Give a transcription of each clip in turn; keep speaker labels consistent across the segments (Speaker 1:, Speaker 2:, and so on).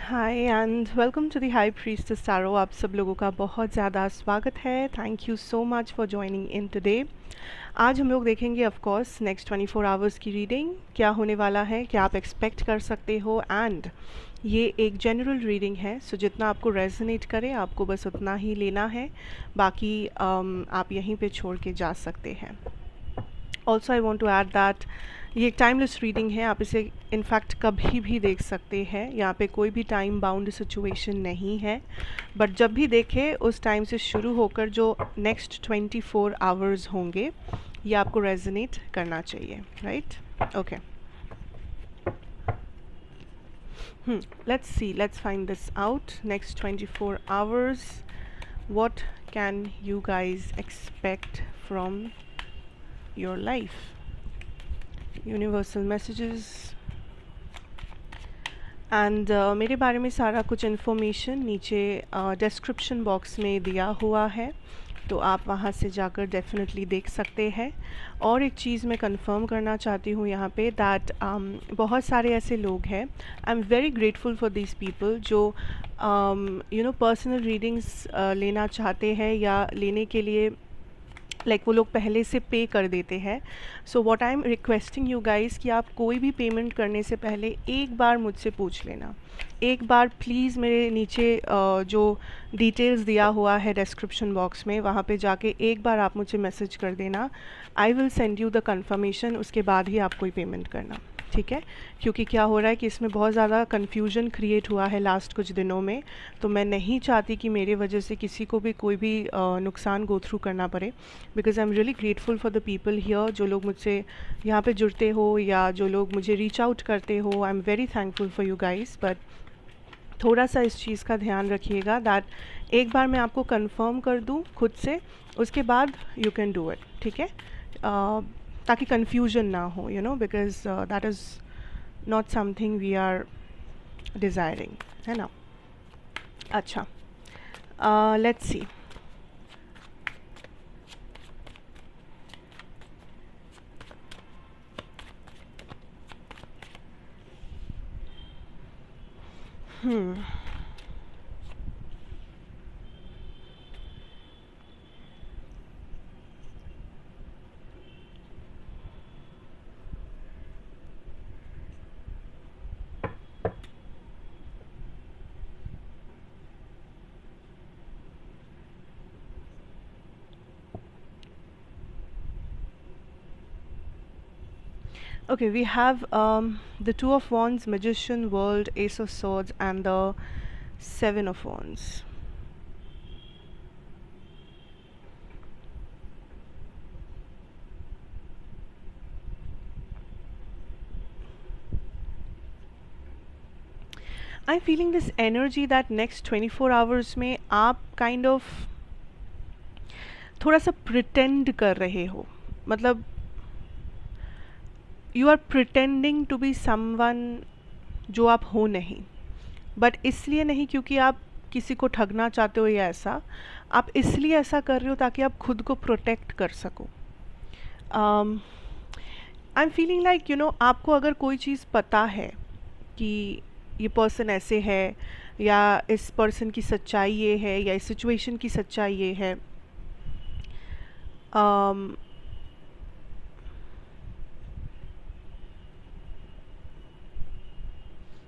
Speaker 1: Hi and welcome to the high priestess tarot. आप सब लोगों का बहुत ज़्यादा स्वागत है। Thank you so much for joining in today. आज हम लोग देखेंगे ऑफ कोर्स नेक्स्ट 24 आवर्स की रीडिंग क्या होने वाला है, क्या आप एक्सपेक्ट कर सकते हो। एंड ये एक जनरल रीडिंग है, सो जितना आपको रेजोनेट करे आपको बस उतना ही लेना है, बाकी आप यहीं पे छोड़ के जा सकते हैं। Also I want to add that ये एक टाइमलेस रीडिंग है, आप इसे इनफैक्ट कभी भी देख सकते हैं। यहाँ पे कोई भी टाइम बाउंड सिचुएशन नहीं है, बट जब भी देखें उस टाइम से शुरू होकर जो नेक्स्ट 24 आवर्स होंगे ये आपको रेजोनेट करना चाहिए, right? Okay, let's find this out. Next 24 hours, what can you guys expect from your life? Universal messages and मेरे बारे में सारा कुछ इन्फॉर्मेशन नीचे डिस्क्रिप्शन बॉक्स में दिया हुआ है, तो आप वहाँ से जाकर डेफिनेटली देख सकते हैं। और एक चीज़ मैं कंफर्म करना चाहती हूँ यहाँ पे दैट बहुत सारे ऐसे लोग हैं, I am very grateful for this people जो पर्सनल रीडिंग्स लेना चाहते हैं या लेने के लिए वो लोग पहले से पे कर देते हैं। So what I am requesting you guys कि आप कोई भी पेमेंट करने से पहले एक बार मुझसे पूछ लेना। एक बार प्लीज़ मेरे नीचे जो डिटेल्स दिया हुआ है डिस्क्रिप्शन बॉक्स में वहाँ पे जाके एक बार आप मुझे मैसेज कर देना। I will send you the confirmation, उसके बाद ही आप कोई पेमेंट करना, ठीक है? क्योंकि क्या हो रहा है कि इसमें बहुत ज़्यादा कन्फ्यूजन क्रिएट हुआ है लास्ट कुछ दिनों में, तो मैं नहीं चाहती कि मेरे वजह से किसी को भी कोई भी नुकसान गो थ्रू करना पड़े। Because I am really grateful for the people here, जो लोग मुझसे यहाँ पे जुड़ते हो या जो लोग मुझे रीच आउट करते हो। I am very thankful for you guys, but थोड़ा सा इस चीज़ का दैट रखिएगा दैट एक बार मैं आपको कंफर्म कर दूँ खुद से, उसके बाद यू कैन डू इट, ठीक है? ताकि कन्फ्यूजन ना हो, because that is not something we are desiring, है ना? अच्छा, let's see. Okay, we have the Two of Wands, Magician, World, Ace of Swords, and the Seven of Wands. I'm feeling this energy that next 24 hours में आप kind of थोड़ा सा pretend कर रहे हो, मतलब you are pretending to be someone जो आप हो नहीं, बट इसलिए नहीं क्योंकि आप किसी को ठगना चाहते हो या ऐसा, आप इसलिए ऐसा कर रहे हो ताकि आप खुद को प्रोटेक्ट कर सको। आई एम फीलिंग लाइक आपको अगर कोई चीज़ पता है कि ये पर्सन ऐसे है या इस पर्सन की सच्चाई ये है या इस सिचुएशन की सच्चाई ये है,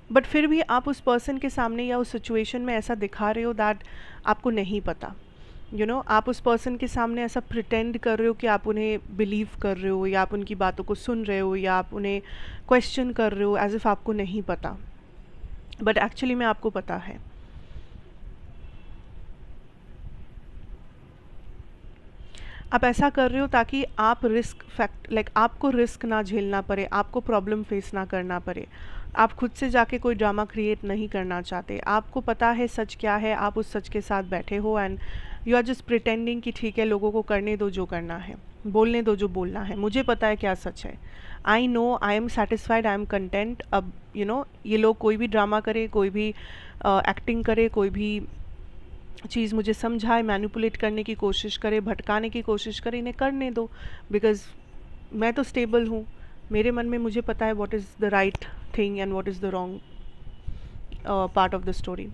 Speaker 1: बट फिर भी आप उस पर्सन के सामने या उस सिचुएशन में ऐसा दिखा रहे हो दैट आपको नहीं पता। आप उस पर्सन के सामने ऐसा प्रिटेंड कर रहे हो कि आप उन्हें बिलीव कर रहे हो या आप उनकी बातों को सुन रहे हो या आप उन्हें क्वेश्चन कर रहे हो एज इफ़ आपको नहीं पता, बट एक्चुअली में आपको पता है। आप ऐसा कर रहे हो ताकि आप आपको रिस्क ना झेलना पड़े, आपको प्रॉब्लम फेस ना करना पड़े। आप खुद से जाके कोई ड्रामा क्रिएट नहीं करना चाहते, आपको पता है सच क्या है, आप उस सच के साथ बैठे हो and you are just pretending कि ठीक है, लोगों को करने दो जो करना है, बोलने दो जो बोलना है, मुझे पता है क्या सच है। I know, I am satisfied, I am content. अब ये लोग कोई भी ड्रामा करे, कोई भी एक्टिंग करे, कोई भी चीज़ मुझे समझाए, मैनिपुलेट करने की कोशिश करे, भटकाने की कोशिश करे, इन्हें करने दो। बिकॉज़ मैं तो स्टेबल हूँ, मेरे मन में मुझे पता है what is the right thing and what is the wrong. Part of the story.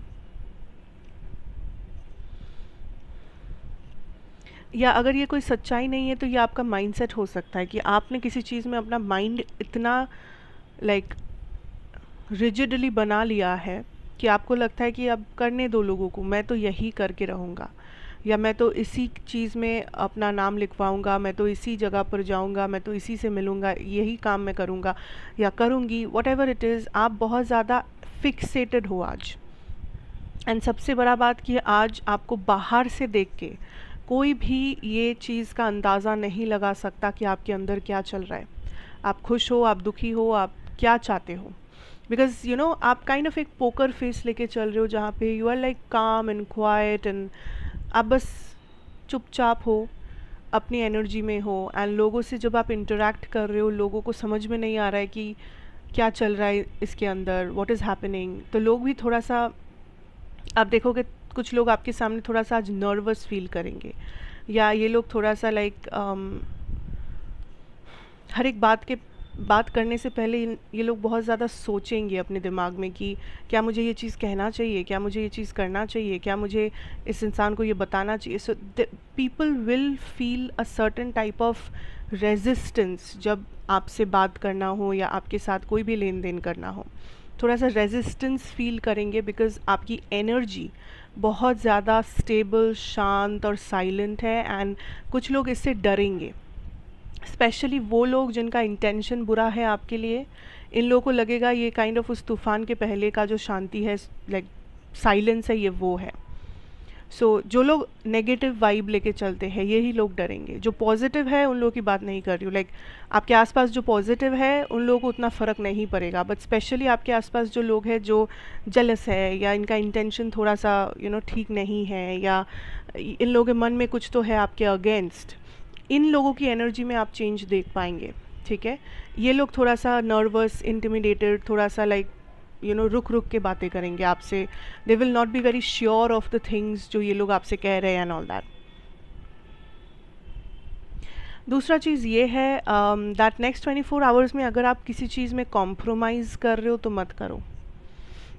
Speaker 1: या अगर ये कोई सच्चाई नहीं है तो ये आपका माइंडसेट हो सकता है कि आपने किसी चीज़ में अपना माइंड इतना लाइक रिजिडली बना लिया है कि आपको लगता है कि अब करने दो लोगों को, मैं तो यही करके रहूँगा, या मैं तो इसी चीज़ में अपना नाम लिखवाऊँगा, मैं तो इसी जगह पर जाऊँगा, मैं तो इसी से मिलूँगा, यही काम मैं करूँगा या करूँगी, वट एवर इट इज़। आप बहुत ज़्यादा फिक्सेटेड हो आज। एंड सबसे बड़ा बात कि आज आपको बाहर से देख के कोई भी ये चीज़ का अंदाज़ा नहीं लगा सकता कि आपके अंदर क्या चल रहा है। आप खुश हो, आप दुखी हो, आप क्या चाहते हो। बिकॉज यू नो आप काइंड ऑफ एक पोकर फेस लेके चल रहे हो जहाँ पे यू आर लाइक काम एंड क्वाइट, एंड आप बस चुपचाप हो, अपनी एनर्जी में हो। एंड लोगों से जब आप इंटरेक्ट कर रहे हो, लोगों को समझ में नहीं आ रहा है कि क्या चल रहा है इसके अंदर, व्हाट इज़ हैपनिंग। तो लोग भी थोड़ा सा, आप देखोगे कुछ लोग आपके सामने थोड़ा सा आज नर्वस फील करेंगे, या ये लोग थोड़ा सा लाइक हर एक बात करने से पहले ये लोग बहुत ज़्यादा सोचेंगे अपने दिमाग में कि क्या मुझे ये चीज़ कहना चाहिए, क्या मुझे ये चीज़ करना चाहिए, क्या मुझे इस इंसान को ये बताना चाहिए। So people will feel a certain type of resistance जब आपसे बात करना हो या आपके साथ कोई भी लेन देन करना हो। थोड़ा सा रेजिस्टेंस फील करेंगे बिकॉज़ आपकी एनर्जी बहुत ज़्यादा स्टेबल, शांत और साइलेंट है। एंड कुछ लोग इससे डरेंगे, स्पेशली वो लोग जिनका इंटेंशन बुरा है आपके लिए। इन लोगों को लगेगा ये काइंड ऑफ उस तूफ़ान के पहले का जो शांति है, लाइक साइलेंस है, ये वो है। सो जो लोग नेगेटिव वाइब लेके चलते हैं यही लोग डरेंगे। जो पॉजिटिव है उन लोगों की बात नहीं कर रही हूँ, लाइक आपके आसपास जो पॉजिटिव है उन लोगों को उतना फ़र्क नहीं पड़ेगा, बट स्पेशली आपके आसपास जो लोग हैं जो जेलस है या इनका इंटेंशन थोड़ा सा ठीक नहीं है, या इन लोगों के मन में कुछ तो है आपके अगेंस्ट, इन लोगों की एनर्जी में आप चेंज देख पाएंगे। ठीक है, ये लोग थोड़ा सा नर्वस, इंटिमिडेटेड, थोड़ा सा लाइक रुक रुक के बातें करेंगे आपसे। They will not be very sure of the things जो ये लोग आपसे कह रहे हैं एंड ऑल दैट। दूसरा चीज़ ये है दैट नेक्स्ट 24 आवर्स में अगर आप किसी चीज़ में कॉम्प्रोमाइज़ कर रहे हो तो मत करो,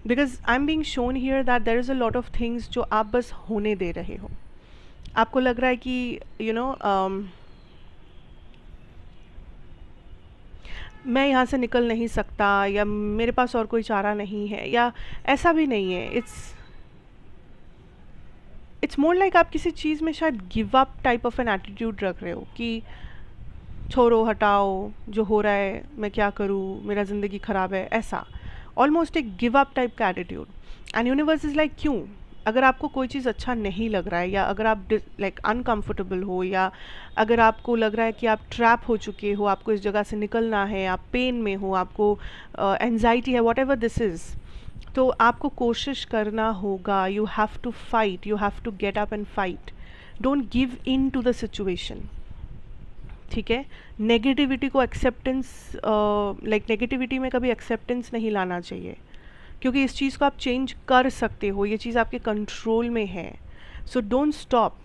Speaker 1: because I am being shown here that there is a lot of things जो आप बस होने दे रहे हो। आपको लग रहा है कि मैं यहाँ से निकल नहीं सकता, या मेरे पास और कोई चारा नहीं है, या ऐसा भी नहीं है। इट्स मोर लाइक आप किसी चीज़ में शायद give up type of an attitude रख रहे हो कि छोड़ो, हटाओ, जो हो रहा है मैं क्या करूँ, मेरा ज़िंदगी ख़राब है, ऐसा ऑलमोस्ट एक गिव अप टाइप का attitude. And universe is like क्यों, अगर आपको कोई चीज़ अच्छा नहीं लग रहा है, या अगर आप लाइक अनकंफर्टेबल हो, या अगर आपको लग रहा है कि आप ट्रैप हो चुके हो, आपको इस जगह से निकलना है, आप पेन में हो, आपको एंजाइटी है, वॉट एवर दिस इज़, तो आपको कोशिश करना होगा। You have to fight, you have to get up and fight. Don't give in to the situation. ठीक है, नेगेटिविटी को एक्सेप्टेंस, लाइक नेगेटिविटी में कभी एक्सेप्टेंस नहीं लाना चाहिए, क्योंकि इस चीज़ को आप चेंज कर सकते हो, ये चीज़ आपके कंट्रोल में है। सो डोंट स्टॉप,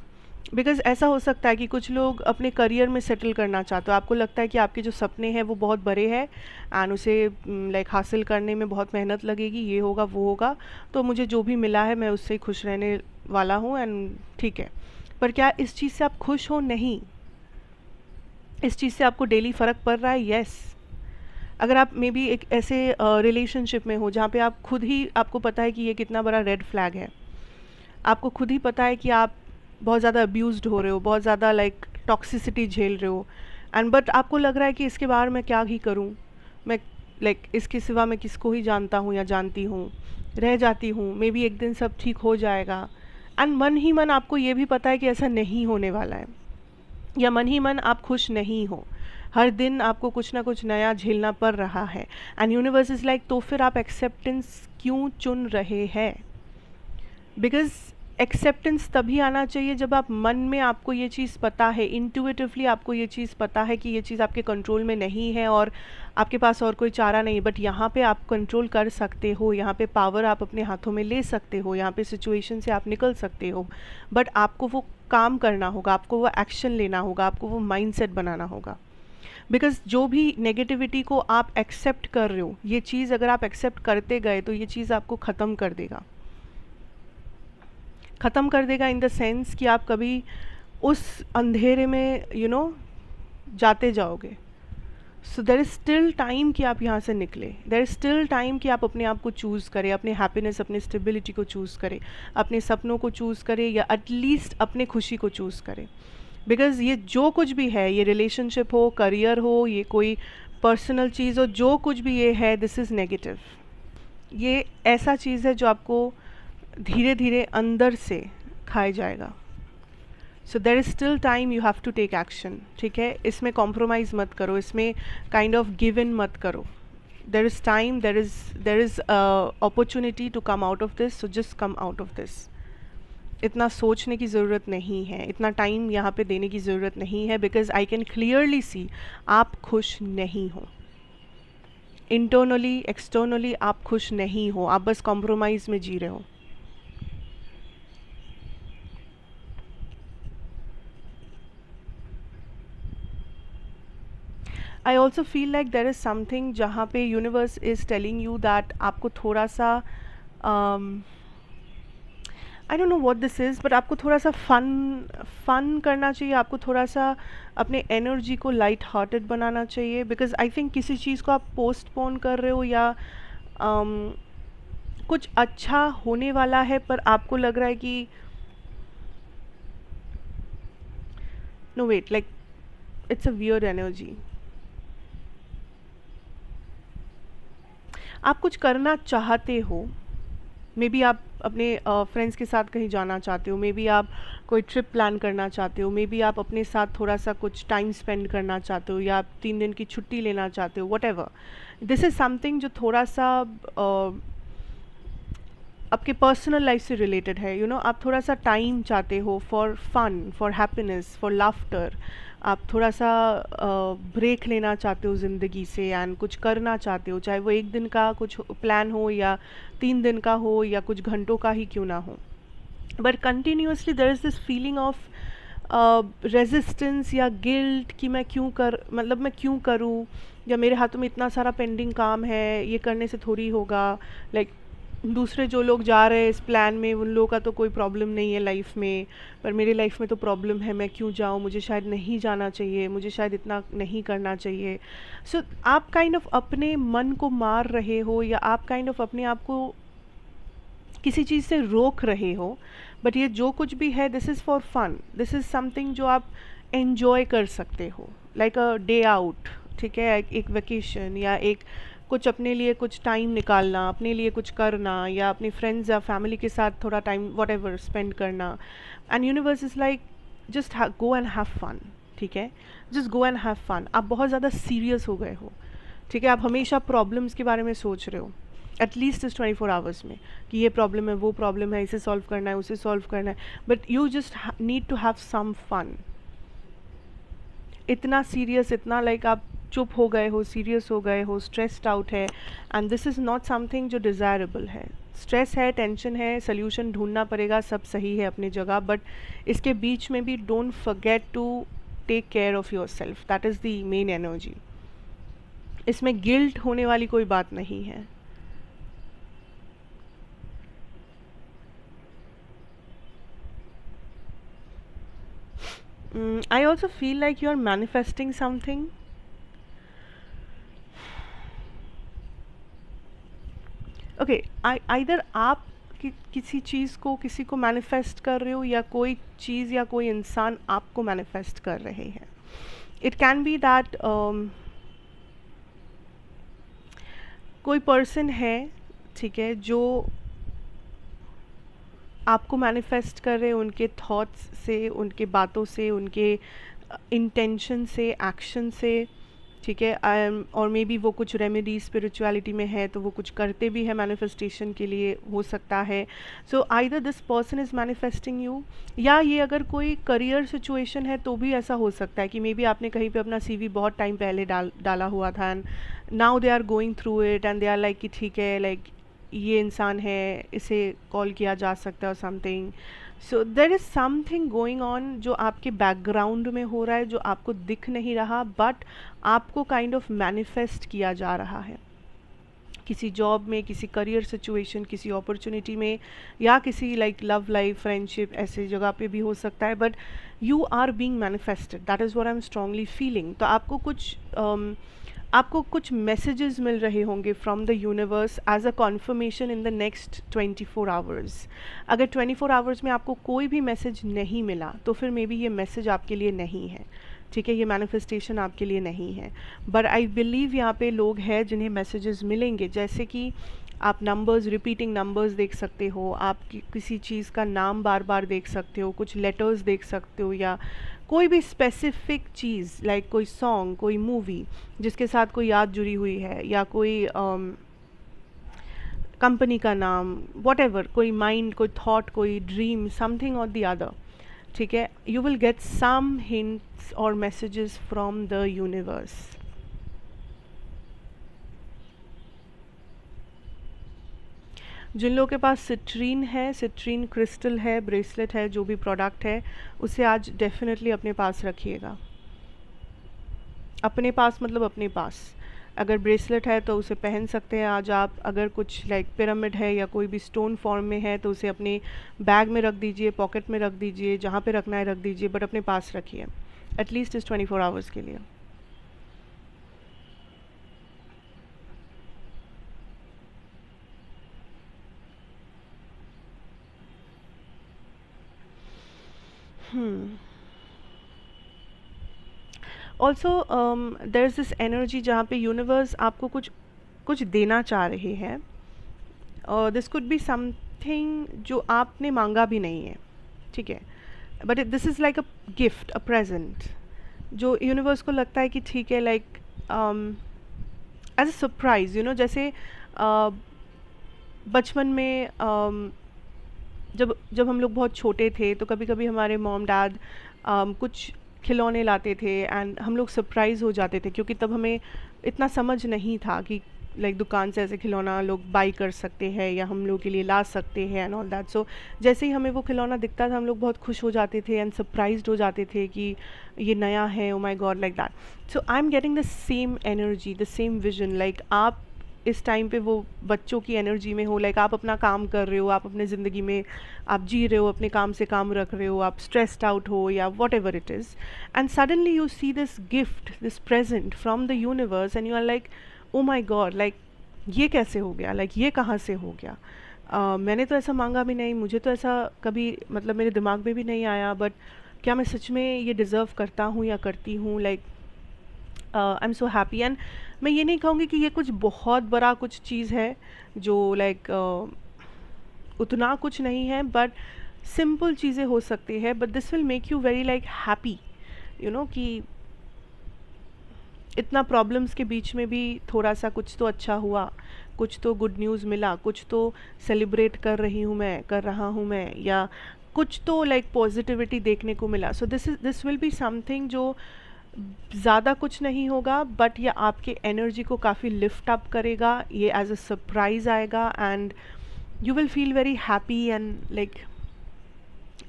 Speaker 1: बिकॉज ऐसा हो सकता है कि कुछ लोग अपने करियर में सेटल करना चाहते हो, आपको लगता है कि आपके जो सपने हैं वो बहुत बड़े हैं एंड उसे लाइक हासिल करने में बहुत मेहनत लगेगी, ये होगा वो होगा, तो मुझे जो भी मिला है मैं उससे ही खुश रहने वाला हूँ एंड ठीक है। पर क्या इस चीज़ से आप खुश हो? नहीं। इस चीज़ से आपको डेली फ़र्क पड़ रहा है? यस। अगर आप मे बी एक ऐसे रिलेशनशिप में हो जहाँ पे आप खुद ही, आपको पता है कि ये कितना बड़ा रेड फ्लैग है, आपको खुद ही पता है कि आप बहुत ज़्यादा अब्यूज़ड हो रहे हो, बहुत ज़्यादा लाइक टॉक्सिसिटी झेल रहे हो, एंड बट आपको लग रहा है कि इसके बाहर मैं क्या ही करूँ, मैं लाइक इसके सिवा मैं किसको ही जानता हूँ या जानती हूँ, रह जाती हूँ, मे बी एक दिन सब ठीक हो जाएगा। एंड मन ही मन आपको ये भी पता है कि ऐसा नहीं होने वाला है, या मन ही मन आप खुश नहीं हो, हर दिन आपको कुछ ना कुछ नया झेलना पड़ रहा है। एंड यूनिवर्स इज़ लाइक तो फिर आप एक्सेप्टेंस क्यों चुन रहे हैं? बिकॉज एक्सेप्टेंस तभी आना चाहिए जब आप मन में, आपको ये चीज़ पता है, इंट्यूटिवली आपको ये चीज़ पता है कि ये चीज़ आपके कंट्रोल में नहीं है और आपके पास और कोई चारा नहीं, बट यहाँ पे आप कंट्रोल कर सकते हो, यहाँ पे पावर आप अपने हाथों में ले सकते हो, यहाँ पे सिचुएशन से आप निकल सकते हो, बट आपको वो काम करना होगा, आपको वो एक्शन लेना होगा, आपको वो माइंडसेट बनाना होगा। बिकॉज जो भी नेगेटिविटी को आप एक्सेप्ट कर रहे हो, ये चीज़ अगर आप एक्सेप्ट करते गए तो ये चीज़ आपको ख़त्म कर देगा, ख़त्म कर देगा इन द सेंस कि आप कभी उस अंधेरे में जाते जाओगे। सो देर इज़ स्टिल टाइम कि आप यहाँ से निकले, देर इज़ स्टिल टाइम कि आप अपने आप को चूज़ करें, अपने हैप्पीनेस, अपने स्टेबिलिटी को चूज़ करें, अपने सपनों को चूज़ करें, या एटलीस्ट अपने खुशी को चूज़ करें। बिकॉज़ ये जो कुछ भी है, ये रिलेशनशिप हो, करियर हो, ये कोई पर्सनल चीज़ हो, जो कुछ भी ये है, दिस इज़ नेगेटिव। ये ऐसा चीज़ है जो आपको धीरे धीरे अंदर से खाए जाएगा। So there is still time, you have to take action, ठीक है। इसमें कॉम्प्रोमाइज़ मत करो, इसमें काइंड ऑफ गिव इन मत करो। There is time, there is opportunity to come out of this, so just come out of this. इतना सोचने की ज़रूरत नहीं है, इतना टाइम यहाँ पे देने की ज़रूरत नहीं है, because I can clearly see आप खुश नहीं हो। इंटरनली एक्सटर्नली आप खुश नहीं हो, आप बस कॉम्प्रोमाइज़ में जी रहे हो। I also feel like there is something जहाँ पे universe is telling you that आपको थोड़ा सा आई don't know what this is, but आपको थोड़ा सा फन करना चाहिए, आपको थोड़ा सा अपने एनर्जी को लाइट हार्टेड बनाना चाहिए। बिकॉज आई थिंक किसी चीज़ को आप पोस्टपोन कर रहे हो, या कुछ अच्छा होने वाला है पर आपको लग रहा है कि no wait, like it's a weird energy. आप कुछ करना चाहते हो, मे बी आप अपने फ्रेंड्स के साथ कहीं जाना चाहते हो, मे बी आप कोई ट्रिप प्लान करना चाहते हो, मे बी आप अपने साथ थोड़ा सा कुछ टाइम स्पेंड करना चाहते हो, या आप 3 दिन की छुट्टी लेना चाहते हो, what ever. This is something जो थोड़ा सा आपके पर्सनल लाइफ से रिलेटेड है। आप थोड़ा सा टाइम चाहते हो for fun, for happiness, for laughter. आप थोड़ा सा ब्रेक लेना चाहते हो ज़िंदगी से, एंड कुछ करना चाहते हो, चाहे वो 1 दिन का कुछ प्लान हो, या 3 दिन का हो, या कुछ घंटों का ही क्यों ना हो। But continuously there is this feeling of resistance या गिल्ट कि मैं क्यों करूँ, या मेरे हाथों में इतना सारा पेंडिंग काम है, ये करने से थोड़ी होगा। लाइक दूसरे जो लोग जा रहे हैं इस प्लान में, उन लोगों का तो कोई प्रॉब्लम नहीं है लाइफ में, पर मेरे लाइफ में तो प्रॉब्लम है, मैं क्यों जाऊँ, मुझे शायद नहीं जाना चाहिए, मुझे शायद इतना नहीं करना चाहिए। सो आप काइंड ऑफ अपने मन को मार रहे हो, या आप काइंड ऑफ अपने आप को किसी चीज़ से रोक रहे हो। बट ये जो कुछ भी है, this is for fun, this is something जो आप एन्जॉय कर सकते हो, लाइक अ डे आउट, ठीक है, एक वेकेशन, या एक कुछ अपने लिए कुछ टाइम निकालना, अपने लिए कुछ करना, या अपने फ्रेंड्स या फैमिली के साथ थोड़ा टाइम वट एवर स्पेंड करना। And universe is like just go and have fun, ठीक है, just go and have fun. आप बहुत ज़्यादा सीरियस हो गए हो, ठीक है, आप हमेशा प्रॉब्लम्स के बारे में सोच रहे हो एटलीस्ट इस 24 आवर्स में, कि ये प्रॉब्लम है, वो प्रॉब्लम है, इसे सॉल्व करना है, उसे सॉल्व करना है। But you just need to have some fun. इतना सीरियस, इतना लाइक आप चुप हो गए हो, सीरियस हो गए हो, स्ट्रेस्ड आउट है, and this is not something जो डिज़ायरेबल है। स्ट्रेस है, टेंशन है, सोल्यूशन ढूंढना पड़ेगा, सब सही है अपनी जगह, बट इसके बीच में भी don't forget to take care of yourself, that is the main energy. इसमें गिल्ट होने वाली कोई बात नहीं है। I also feel like you are manifesting something. Okay, either आप किसी चीज़ को, किसी को मैनिफेस्ट कर रहे हो, या कोई चीज़ या कोई इंसान आपको मैनिफेस्ट कर रहे हैं। इट कैन बी दैट कोई पर्सन है, ठीक है, जो आपको मैनिफेस्ट कर रहे हैं उनके थॉट्स से, उनके बातों से, उनके इंटेंशन से, एक्शन से, ठीक है। और मे बी वो कुछ रेमेडी स्पिरिचुअलिटी में है, तो वो कुछ करते भी है मैनिफेस्टेशन के लिए, हो सकता है। So either this person is manifesting you, या ये अगर कोई करियर सिचुएशन है तो भी ऐसा हो सकता है कि मे बी आपने कहीं पे अपना CV बहुत टाइम पहले डाला हुआ था, and now they are going through it, and they are like कि ठीक है, लाइक ये इंसान है, इसे कॉल किया जा सकता है और something. So there is something going on जो आपके बैकग्राउंड में हो रहा है, जो आपको दिख नहीं रहा, बट आपको काइंड ऑफ मैनिफेस्ट किया जा रहा है किसी जॉब में, किसी करियर सिचुएशन, किसी अपॉर्चुनिटी में, या किसी लाइक लव लाइफ, फ्रेंडशिप, ऐसे जगह पे भी हो सकता है, but you are being manifested. That is what I am strongly feeling. तो आपको कुछ मैसेजेस मिल रहे होंगे from the universe as a confirmation in the next 24 hours. अगर 24 आवर्स में आपको कोई भी मैसेज नहीं मिला तो फिर मे बी ये मैसेज आपके लिए नहीं है, ठीक है, ये मैनिफेस्टेशन आपके लिए नहीं है। बट आई बिलीव यहाँ पे लोग हैं जिन्हें मैसेजेस मिलेंगे, जैसे कि आप नंबर्स, रिपीटिंग नंबर्स देख सकते हो, आप किसी चीज़ का नाम बार बार देख सकते हो, कुछ लेटर्स देख सकते हो, या कोई भी स्पेसिफिक चीज़ लाइक कोई सॉन्ग, कोई मूवी जिसके साथ कोई याद जुड़ी हुई है, या कोई कंपनी का नाम, वॉट कोई माइंड, कोई थॉट, कोई ड्रीम, समथिंग और द अदर, ठीक है। You will get some hints और मैसेजेस फ्रॉम द यूनिवर्स। जिन लोगों के पास सिट्रीन है, सिट्रीन क्रिस्टल है, ब्रेसलेट है, जो भी प्रोडक्ट है, उसे आज डेफिनेटली अपने पास रखिएगा। अपने पास मतलब अपने पास। अगर ब्रेसलेट है तो उसे पहन सकते हैं आज आप। अगर कुछ लाइक पिरामिड है या कोई भी स्टोन फॉर्म में है तो उसे अपने बैग में रख दीजिए, पॉकेट में रख दीजिए, जहाँ पे रखना है रख दीजिए, बट अपने पास रखिए एटलीस्ट इस 24 आवर्स के लिए। Also there is this energy जहाँ पे यूनिवर्स आपको कुछ कुछ देना चाह रहे हैं, और दिस कुड बी समथिंग जो आपने मांगा भी नहीं है, ठीक है, but this is like a gift, a present, जो यूनिवर्स को लगता है कि ठीक है, like as a surprise, you know, जैसे बचपन में जब जब हम लोग बहुत छोटे थे तो कभी कभी हमारे मॉम डैड कुछ खिलौने लाते थे एंड हम लोग सरप्राइज़ हो जाते थे, क्योंकि तब हमें इतना समझ नहीं था कि लाइक दुकान से ऐसे खिलौना लोग बाई कर सकते हैं या हम लोग के लिए ला सकते हैं एंड ऑल दैट। सो जैसे ही हमें वो खिलौना दिखता था हम लोग बहुत खुश हो जाते थे एंड सरप्राइज्ड हो जाते थे कि ये नया है, oh my God, like that. So I am getting the same energy, the same vision, like आप इस टाइम पे वो बच्चों की एनर्जी में हो, लाइक आप अपना काम कर रहे हो, आप अपने ज़िंदगी में आप जी रहे हो, अपने काम से काम रख रहे हो, आप स्ट्रेस्ड आउट हो या whatever it is, and suddenly you see this gift, this present from the universe and you are like oh my god, like ये कैसे हो गया, लाइक ये कहाँ से हो गया, मैंने तो ऐसा मांगा भी नहीं, मुझे तो ऐसा कभी मतलब मेरे दिमाग में भी नहीं आया, बट क्या मैं सच में ये डिज़र्व करता हूँ या करती हूँ, like I am so happy. And मैं ये नहीं कहूँगी कि ये कुछ बहुत बड़ा कुछ चीज़ है जो लाइक उतना कुछ नहीं है, बट सिंपल चीज़ें हो सकती है, but this will make you very like happy, you know, कि इतना प्रॉब्लम्स के बीच में भी थोड़ा सा कुछ तो अच्छा हुआ, कुछ तो गुड न्यूज़ मिला, कुछ तो सेलिब्रेट कर रही हूँ मैं, कर रहा हूँ मैं, या कुछ तो लाइक पॉजिटिविटी देखने को मिला। So this will be something जो ज़्यादा कुछ नहीं होगा, बट ये आपके एनर्जी को काफ़ी लिफ्ट अप करेगा, ये एज अ सरप्राइज़ आएगा and you will feel very happy and like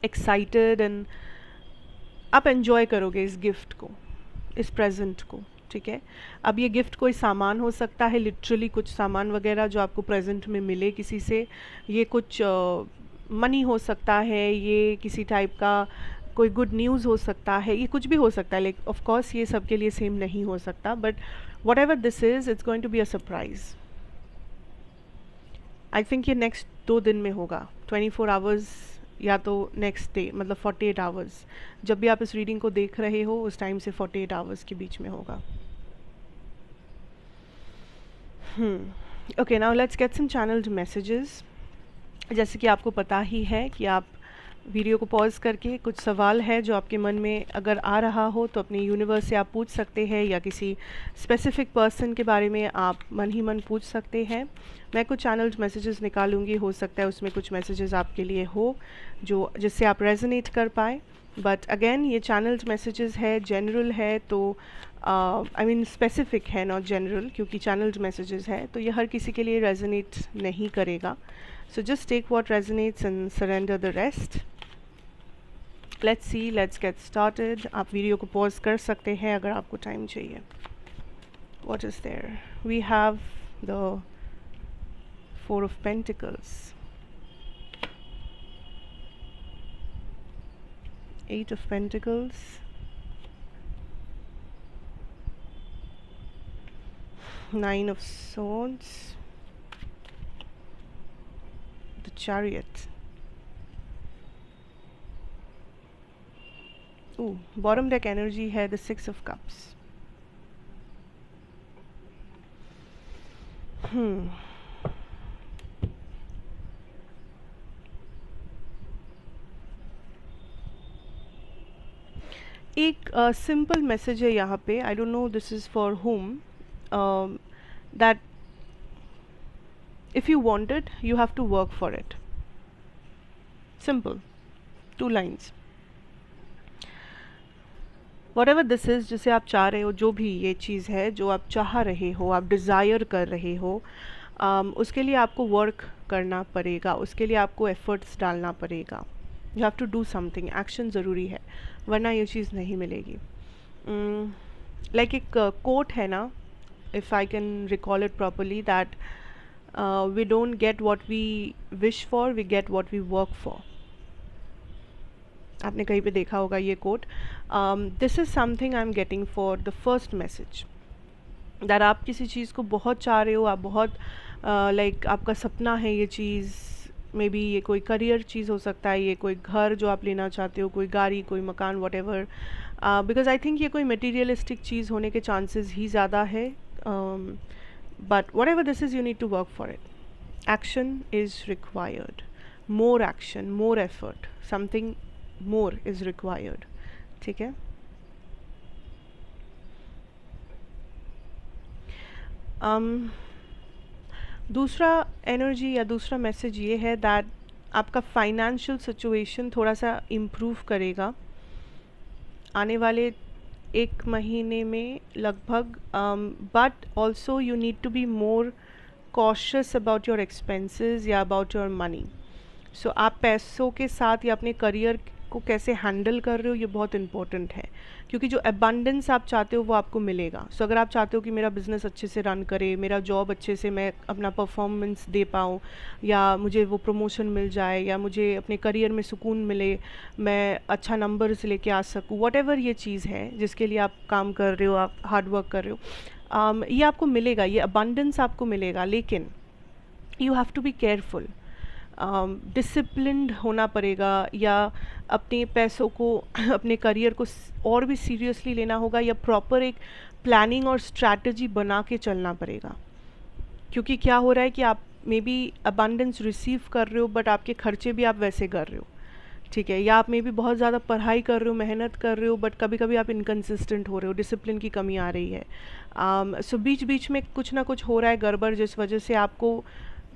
Speaker 1: excited, and आप एंजॉय करोगे इस गिफ्ट को, इस प्रेजेंट को, ठीक है। अब ये गिफ्ट कोई सामान हो सकता है, लिटरली कुछ सामान वगैरह जो आपको प्रेजेंट में मिले किसी से, ये कुछ मनी हो सकता है, ये किसी टाइप का कोई गुड न्यूज़ हो सकता है, ये कुछ भी हो सकता है, लाइक ऑफ कोर्स ये सबके लिए सेम नहीं हो सकता, but whatever this is it's going to be a surprise. I think ये नेक्स्ट 2 दिन में होगा, 24 आवर्स या तो नेक्स्ट डे, मतलब 48 आवर्स, जब भी आप इस रीडिंग को देख रहे हो उस टाइम से 48 आवर्स के बीच में होगा। Okay, now let's get some channelled messages. जैसे कि आपको पता ही है कि आप वीडियो को पॉज करके कुछ सवाल है जो आपके मन में अगर आ रहा हो तो अपने यूनिवर्स से आप पूछ सकते हैं, या किसी स्पेसिफिक पर्सन के बारे में आप मन ही मन पूछ सकते हैं। मैं कुछ चैनल्ड मैसेजेस निकालूंगी, हो सकता है उसमें कुछ मैसेजेस आपके लिए हो जो जिससे आप रेजोनेट कर पाए। बट अगेन ये चैनल्ड मैसेजेस है, जनरल है, तो आई मीन स्पेसिफिक है, नॉट जनरल, क्योंकि चैनल्ड मैसेजेस है तो ये हर किसी के लिए रेजोनेट नहीं करेगा। So just take what resonates and surrender the rest. Let's see, let's get started. आप वीडियो को पॉज कर सकते हैं अगर आपको टाइम चाहिए। What is there? We have the 4 of Pentacles, 8 of Pentacles, 9 of Swords, the Chariot. Bottom deck energy है the 6 of Cups. एक सिंपल मैसेज है यहाँ पे, I don't know this is for home, that if you want it you have to work for it. Simple 2 lines। Whatever this is, जिसे आप चाह रहे हो, जो भी ये चीज़ है जो आप चाह रहे हो, आप डिज़ायर कर रहे हो, उसके लिए आपको वर्क करना पड़ेगा, उसके लिए आपको एफर्ट्स डालना पड़ेगा। You have to do something, action ज़रूरी है, वरना ये चीज़ नहीं मिलेगी। लाइक एक कोट है ना, if I can recall it properly, that we don't get what we wish for, we get what we work for. आपने कहीं पे देखा होगा ये quote. This is something I am getting for the first message, that आप किसी चीज़ को बहुत चाह रहे हो, आप बहुत लाइक आपका सपना है ये चीज़, मे बी ये कोई करियर चीज़ हो सकता है, ये कोई घर जो आप लेना चाहते हो, कोई गाड़ी, कोई मकान, what ever, because I think ये कोई मटीरियलिस्टिक चीज़ होने के चांसेस ही ज़्यादा है। But whatever this is, you need to work for it. Action is required, more action, more effort, something more is required. ठीक है। दूसरा एनर्जी या दूसरा मैसेज ये है दैट आपका फाइनेंशियल सिचुएशन थोड़ा सा इम्प्रूव करेगा आने वाले 1 महीने में लगभग, but also you need to be more cautious about your expenses या अबाउट योर मनी। सो आप पैसों के साथ या अपने करियर को कैसे हैंडल कर रहे हो, ये बहुत इंपॉर्टेंट है, क्योंकि जो अबंडेंस आप चाहते हो वो आपको मिलेगा। सो अगर आप चाहते हो कि मेरा बिज़नेस अच्छे से रन करे, मेरा जॉब अच्छे से मैं अपना परफॉर्मेंस दे पाऊँ, या मुझे वो प्रमोशन मिल जाए, या मुझे अपने करियर में सुकून मिले, मैं अच्छा नंबर्स लेके आ सकूँ, वट एवर ये चीज़ है जिसके लिए आप काम कर रहे हो, आप हार्ड वर्क कर रहे हो, ये आपको मिलेगा, ये अबंडेंस आपको मिलेगा। लेकिन you have to be careful, disciplined होना पड़ेगा, या अपने पैसों को अपने करियर को और भी सीरियसली लेना होगा, या प्रॉपर एक प्लानिंग और स्ट्रैटेजी बना के चलना पड़ेगा। क्योंकि क्या हो रहा है कि आप मे बी अबंडेंस रिसीव कर रहे हो, बट आपके खर्चे भी आप वैसे कर रहे हो। ठीक है। या आप मे बी बहुत ज़्यादा पढ़ाई कर रहे हो, मेहनत कर रहे हो, बट कभी कभी आप इनकन्सिस्टेंट हो रहे हो, डिसिप्लिन की कमी आ रही है। सो बीच बीच में कुछ ना कुछ हो रहा है गड़बड़, जिस वजह से आपको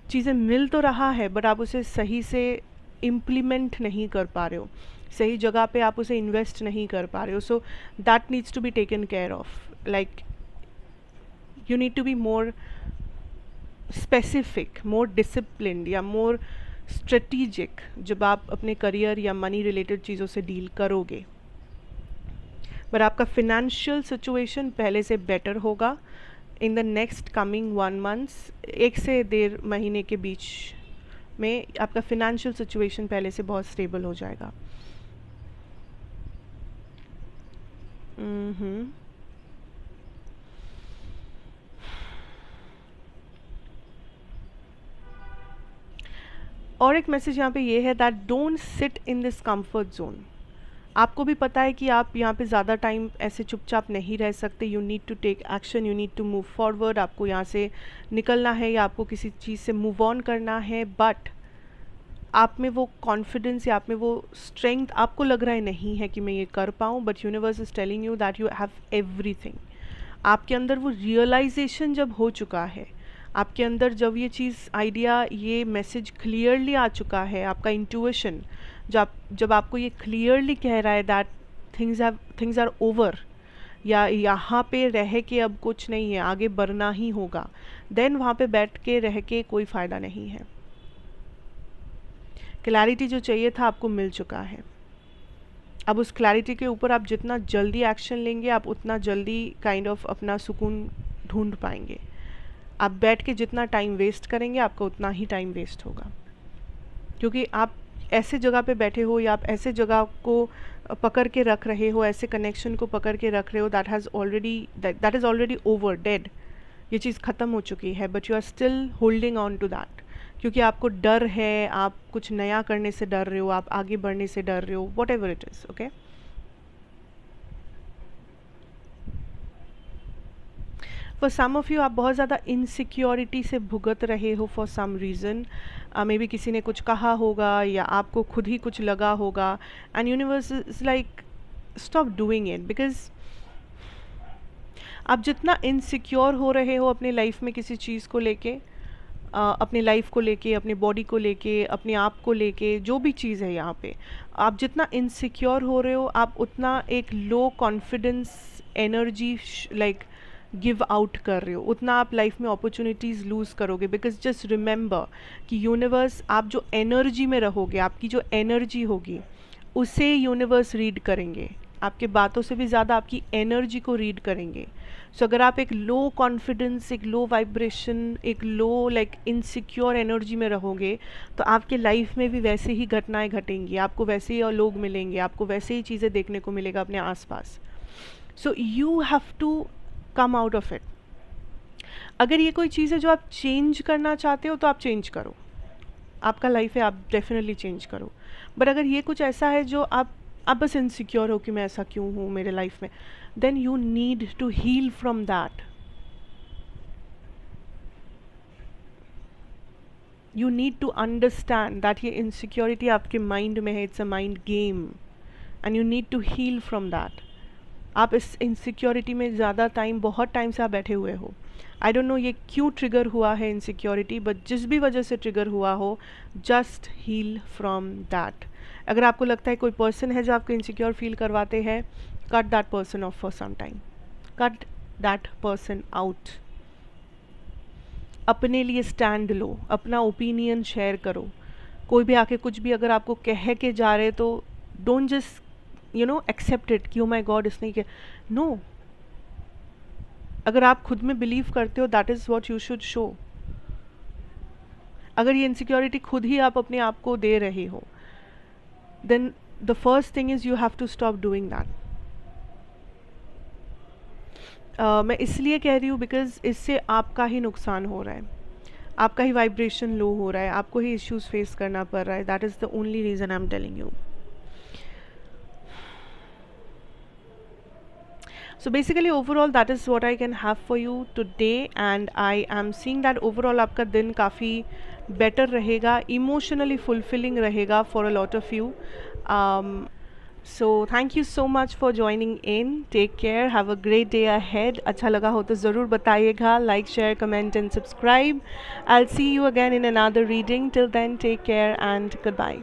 Speaker 1: चीज़ें मिल तो रहा है बट आप उसे सही से इम्प्लीमेंट नहीं कर पा रहे हो, सही जगह पे आप उसे इन्वेस्ट नहीं कर पा रहे हो। So that needs to be taken care of, like you need to be more specific, more disciplined या मोर स्ट्रेटिजिक जब आप अपने करियर या मनी रिलेटेड चीज़ों से डील करोगे। पर आपका फिनेंशियल सिचुएशन पहले से बेटर होगा इन द नेक्स्ट कमिंग 1 month, 1 से 1.5 महीने के बीच में आपका फिनेंशियल सिचुएशन पहले से बहुत स्टेबल हो जाएगा। और एक मैसेज यहाँ पे ये है that don't sit in this comfort zone. आपको भी पता है कि आप यहाँ पे ज़्यादा टाइम ऐसे चुपचाप नहीं रह सकते। You need to take action, you need to move forward. आपको यहाँ से निकलना है या आपको किसी चीज़ से मूव ऑन करना है, बट आप में वो कॉन्फिडेंस या आप में वो स्ट्रेंथ आपको लग रहा है नहीं है कि मैं ये कर पाऊँ, but universe is telling you that you have everything. आपके अंदर वो रियलाइजेशन जब हो चुका है, आपके अंदर जब ये चीज़ आइडिया, ये मैसेज क्लियरली आ चुका है, आपका इंट्यूशन जब आपको ये क्लियरली कह रहा है दैट थिंग्स आर ओवर, या यहाँ पे रह के अब कुछ नहीं है, आगे बढ़ना ही होगा, देन वहाँ पे बैठ के रह के कोई फ़ायदा नहीं है। क्लैरिटी जो चाहिए था आपको मिल चुका है। अब उस क्लैरिटी के ऊपर आप जितना जल्दी एक्शन लेंगे, आप उतना जल्दी काइंड ऑफ अपना सुकून ढूंढ पाएंगे। आप बैठ के जितना टाइम वेस्ट करेंगे, आपका उतना ही टाइम वेस्ट होगा, क्योंकि आप ऐसे जगह पे बैठे हो या आप ऐसे जगह को पकड़ के रख रहे हो, ऐसे कनेक्शन को पकड़ के रख रहे हो that is already over dead. ये चीज़ ख़त्म हो चुकी है, but you are still holding on to that, क्योंकि आपको डर है, आप कुछ नया करने से डर रहे हो, आप आगे बढ़ने से डर रहे हो, whatever it is. Okay, for some of you आप बहुत ज़्यादा इनसिक्योरिटी से भुगत रहे हो for some reason. Maybe किसी ने कुछ कहा होगा या आपको खुद ही कुछ लगा होगा, and universe is like stop doing it, because आप जितना इनसिक्योर हो रहे हो अपने लाइफ में किसी चीज़ को लेके, अपने लाइफ को लेके, अपने बॉडी को लेके, अपने आप को लेके, जो भी चीज़ है यहाँ पे, आप जितना इनसिक्योर हो रहे हो, आप उतना एक low confidence energy like give out कर रहे हो, उतना आप लाइफ में अपॉर्चुनिटीज़ लूज़ करोगे। बिकॉज जस्ट रिमेंबर कि यूनिवर्स, आप जो एनर्जी में रहोगे, आपकी जो एनर्जी होगी उसे यूनिवर्स रीड करेंगे, आपके बातों से भी ज़्यादा आपकी एनर्जी को रीड करेंगे। सो अगर आप एक लो कॉन्फिडेंस, एक लो वाइब्रेशन, एक लो लाइक इनसिक्योर एनर्जी में रहोगे, तो आपके लाइफ में भी वैसे ही घटनाएं घटेंगी, आपको वैसे ही लोग मिलेंगे, आपको वैसे ही चीज़ें देखने को मिलेगा अपने आसपास। So you have to come out of it. अगर ये कोई चीज़ है जो आप चेंज करना चाहते हो तो आप चेंज करो, आपका लाइफ है, आप डेफिनेटली चेंज करो। बट अगर ये कुछ ऐसा है जो आप बस इनसिक्योर हो कि मैं ऐसा क्यों हूँ मेरे लाइफ में, then you need to heal from that. You need to understand that ये इनसिक्योरिटी आपके माइंड में है, it's a mind game, and you need to heal from that. आप इस इनसिक्योरिटी में ज़्यादा टाइम, बहुत टाइम से आप बैठे हुए हो। आई डोंट नो ये क्यों ट्रिगर हुआ है इनसिक्योरिटी, बट जिस भी वजह से ट्रिगर हुआ हो, जस्ट हील फ्रॉम दैट। अगर आपको लगता है कोई पर्सन है जो आपको इनसिक्योर फील करवाते हैं, cut that person off for some time, cut that person out. अपने लिए स्टैंड लो, अपना ओपिनियन शेयर करो। कोई भी आके कुछ भी अगर आपको कह के जा रहे तो डोंट जस्ट एक्सेप्ट इट कि ओ माई गॉड इसने क्या, नो। अगर आप खुद में बिलीव करते हो, that is what you should show. अगर ये इनसिक्योरिटी खुद ही आप अपने आप को दे रहे हो, then the first thing is you have to stop doing that. मैं इसलिए कह रही हूँ बिकॉज इससे आपका ही नुकसान हो रहा है, आपका ही वाइब्रेशन लो हो रहा है, आपको ही इश्यूज फेस करना पड़ रहा है। That is the only reason I am telling you. So basically overall that is what I can have for you today, and I am seeing that overall आपका दिन काफ़ी better रहेगा, emotionally fulfilling रहेगा for a lot of you. So thank you so much for joining in. Take care. Have a great day ahead. अच्छा लगा हो तो ज़रूर बताइएगा. Like, share, comment and subscribe. I'll see you again in another reading. Till then, take care and goodbye.